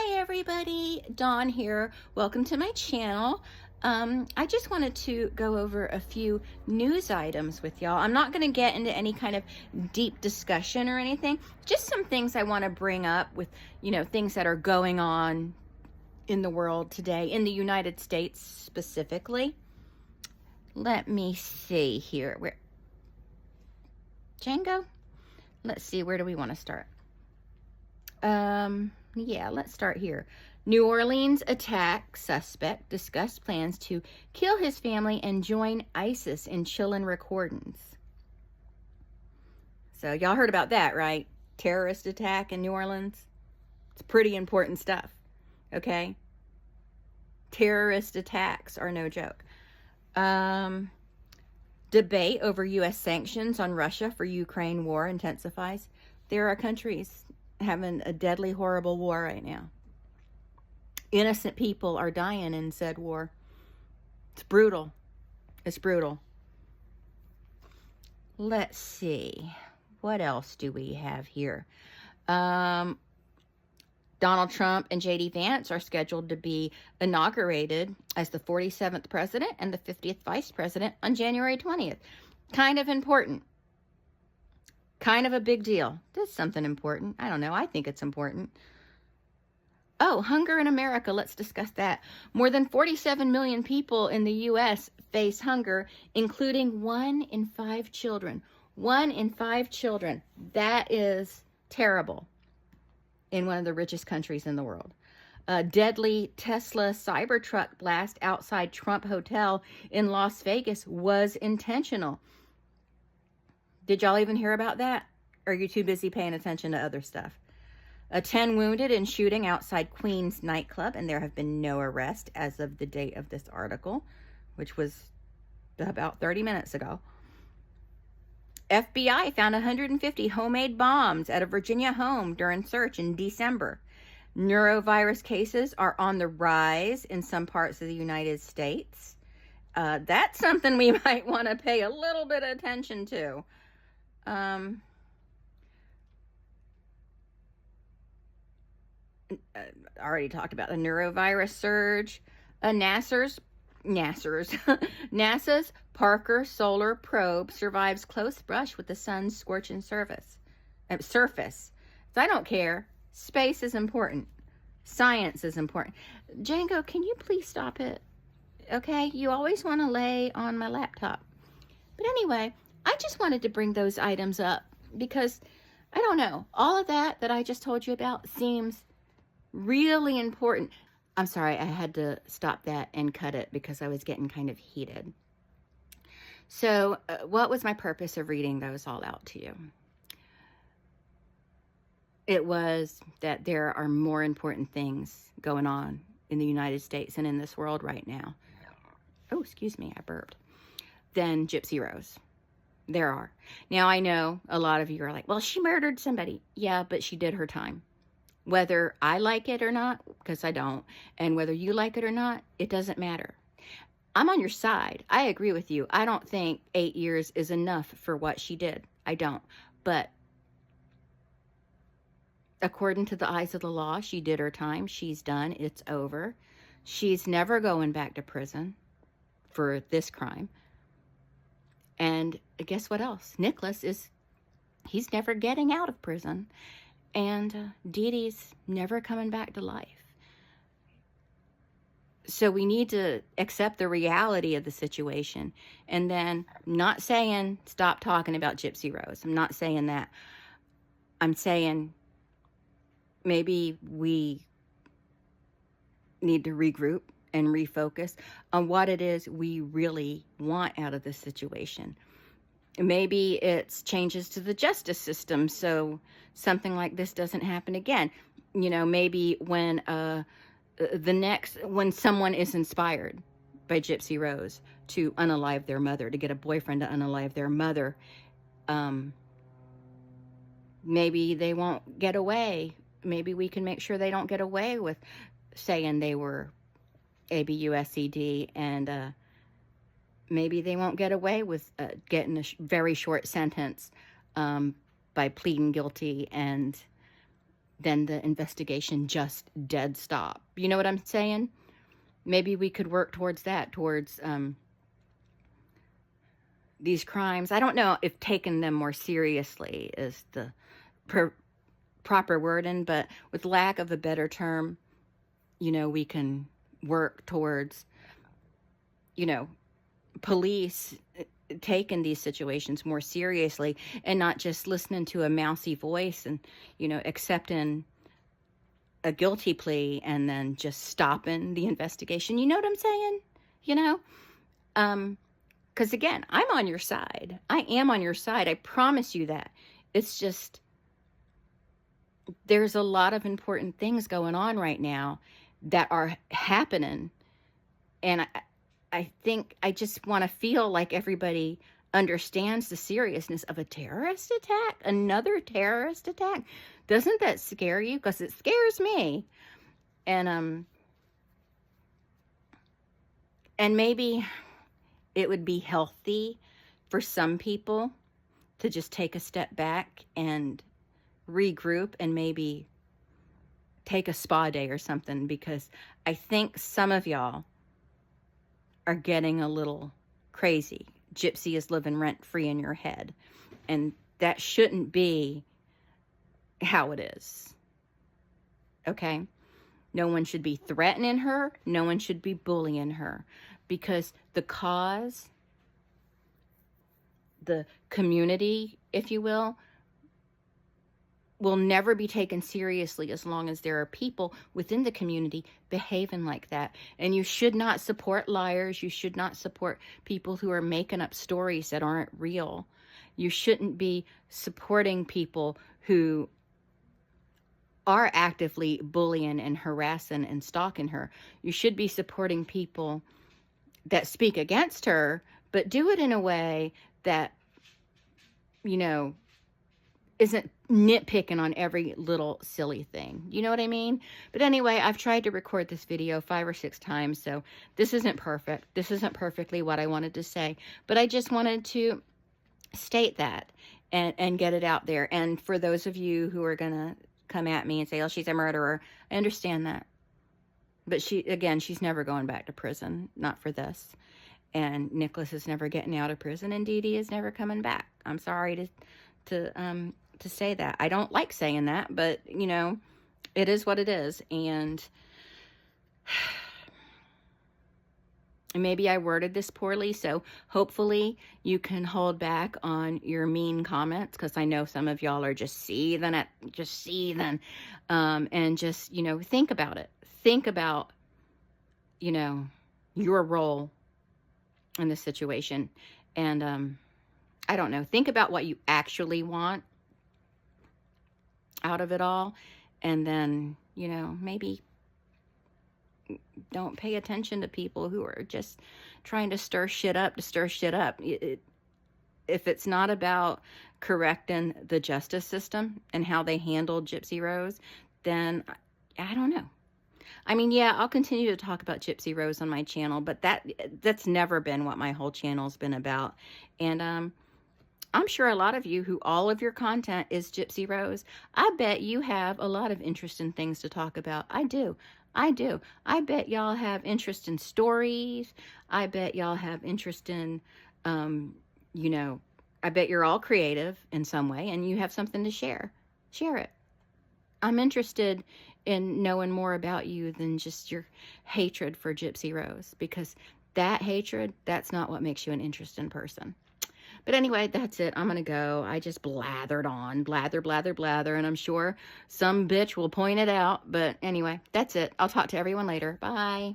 Hi everybody, Dawn here. Welcome to my channel. I just wanted to go over a few news items with y'all. I'm not going to get into any kind of deep discussion or anything. Just some things I want to bring up with, things that are going on in the world today, in the United States specifically. Let me see here. Where? Django? Let's see, where do we want to start? Yeah, let's start here. New Orleans attack suspect discussed plans to kill his family and join ISIS in chillin' recordings. So y'all heard about that, right? Terrorist attack in New Orleans. It's pretty important stuff, okay? Terrorist attacks are no joke. Debate over U.S. sanctions on Russia for Ukraine war intensifies. There are countries having a deadly, horrible war right now. Innocent people are dying in said war. It's brutal. It's brutal. Let's see. What else do we have here? Donald Trump and J.D. Vance are scheduled to be inaugurated as the 47th president and the 50th vice president on January 20th. Kind of important. Kind of a big deal. That's something important. I don't know. I think it's important. Oh, hunger in America. Let's discuss that. More than 47 million people in the U.S. face hunger, including 1 in 5 children. 1 in 5 children. That is terrible in one of the richest countries in the world. A deadly Tesla Cybertruck blast outside Trump Hotel in Las Vegas was intentional. Did y'all even hear about that? Or are you too busy paying attention to other stuff? 10 wounded in shooting outside Queens nightclub, and there have been no arrests as of the date of this article, which was about 30 minutes ago. FBI found 150 homemade bombs at a Virginia home during search in December. Neurovirus cases are on the rise in some parts of the United States. That's something we might want to pay a little bit of attention to. I already talked about the neurovirus surge. NASA's Parker Solar Probe survives close brush with the sun's scorching surface. So I don't care. Space is important. Science is important. Django, can you please stop it? Okay, you always want to lay on my laptop. But anyway, I just wanted to bring those items up because, I don't know, all of that I just told you about seems really important. I'm sorry, I had to stop that and cut it because I was getting kind of heated. So what was my purpose of reading those all out to you? It was that there are more important things going on in the United States and in this world right now. Oh, excuse me, I burped. Than Gypsy Rose. There are. Now, I know a lot of you are like, well, she murdered somebody. Yeah, but she did her time. Whether I like it or not, because I don't, and whether you like it or not, it doesn't matter. I'm on your side. I agree with you. I don't think 8 years is enough for what she did. I don't. But according to the eyes of the law, she did her time. She's done. It's over. She's never going back to prison for this crime. And guess what else? Nicholas he's never getting out of prison. And Dee Dee's never coming back to life. So we need to accept the reality of the situation. And then, not saying stop talking about Gypsy Rose. I'm not saying that. I'm saying maybe we need to regroup and refocus on what it is we really want out of this situation. Maybe it's changes to the justice system so something like this doesn't happen again. Maybe when when someone is inspired by Gypsy Rose to unalive their mother, to get a boyfriend to unalive their mother, maybe they won't get away. Maybe we can make sure they don't get away with saying they were ABUSCD, and maybe they won't get away with getting a very short sentence by pleading guilty and then the investigation just dead stop. You know what I'm saying? Maybe we could work towards that, towards these crimes. I don't know if taking them more seriously is the proper wording, but with lack of a better term, you know, we can work towards, you know, police taking these situations more seriously and not just listening to a mousy voice and, you know, accepting a guilty plea and then just stopping the investigation. You know what I'm saying? You know? Because again, I'm on your side. I am on your side. I promise you that. It's just, there's a lot of important things going on right now that are happening. And I think I just want to feel like everybody understands the seriousness of a terrorist attack, another terrorist attack. Doesn't that scare you? Because it scares me. And maybe it would be healthy for some people to just take a step back and regroup and maybe take a spa day or something, because I think some of y'all are getting a little crazy. Gypsy is living rent-free in your head, and that shouldn't be how it is. Okay? No one should be threatening her. No one should be bullying her, because the cause, the community, if you will never be taken seriously as long as there are people within the community behaving like that. And you should not support liars. You should not support people who are making up stories that aren't real. You shouldn't be supporting people who are actively bullying and harassing and stalking her. You should be supporting people that speak against her, but do it in a way that, you know, isn't nitpicking on every little silly thing. You know what I mean? But anyway, I've tried to record this video 5 or 6 times, so this isn't perfect. This isn't perfectly what I wanted to say, but I just wanted to state that and get it out there. And for those of you who are gonna come at me and say, oh, she's a murderer, I understand that. But she's never going back to prison, not for this. And Nicholas is never getting out of prison, and Dee Dee is never coming back. I'm sorry to say that. I don't like saying that, but, you know, it is what it is. And maybe I worded this poorly, so hopefully you can hold back on your mean comments, because I know some of y'all are just seething, and just, you know, think about it. Think about, you know, your role in this situation. And I don't know, think about what you actually want out of it all, and then, you know, maybe don't pay attention to people who are just trying to stir shit up if it's not about correcting the justice system and how they handled Gypsy Rose, then I don't know. I mean, yeah, I'll continue to talk about Gypsy Rose on my channel, but that's never been what my whole channel's been about. And I'm sure a lot of you who all of your content is Gypsy Rose, I bet you have a lot of interesting things to talk about. I do. I bet y'all have interest in stories. I bet y'all have interest in, you know, I bet you're all creative in some way and you have something to share. Share it. I'm interested in knowing more about you than just your hatred for Gypsy Rose, because that hatred, that's not what makes you an interesting person. But anyway, that's it. I'm going to go. I just blathered on. Blather. And I'm sure some bitch will point it out. But anyway, that's it. I'll talk to everyone later. Bye.